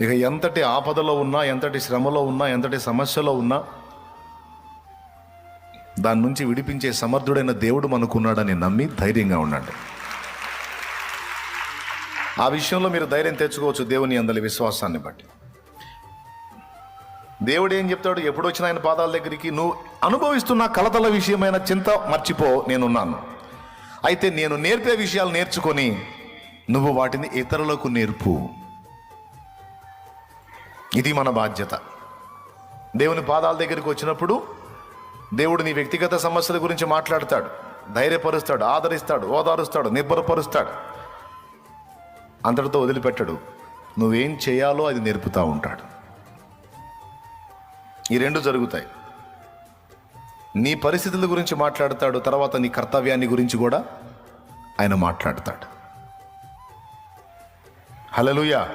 ఇక ఎంతటి ఆపదలో ఉన్నా, ఎంతటి శ్రమలో ఉన్నా, ఎంతటి సమస్యలో ఉన్నా దాని నుంచి విడిపించే సమర్థుడైన దేవుడు మనకున్నాడని నమ్మి ధైర్యంగా ఉండండి. ఆ విషయంలో మీరు ధైర్యం తెచ్చుకోవచ్చు దేవుని అందలి విశ్వాసాన్ని బట్టి. దేవుడు ఏం చెప్తాడు? ఎప్పుడు వచ్చిన ఆయన పాదాల దగ్గరికి, నువ్వు అనుభవిస్తున్న కలతల విషయమైన చింత మర్చిపో, నేనున్నాను. అయితే నేను నేర్పే విషయాలు నేర్చుకొని నువ్వు వాటిని ఇతరులకు నేర్పు. ఇది మన బాధ్యత. దేవుని పాదాల దగ్గరికి వచ్చినప్పుడు దేవుడు నీ వ్యక్తిగత సమస్యల గురించి మాట్లాడతాడు, ధైర్యపరుస్తాడు, ఆదరిస్తాడు, ఓదారుస్తాడు, నిబ్బరపరుస్తాడు. అంతటితో వదిలిపెట్టడు. నువ్వేం చేయాలో అది నేర్పుతూ ఉంటాడు. ఈ రెండు జరుగుతాయి. నీ పరిస్థితుల గురించి మాట్లాడతాడు, తర్వాత నీ కర్తవ్యాన్ని గురించి కూడా ఆయన మాట్లాడతాడు. హల్లెలూయా.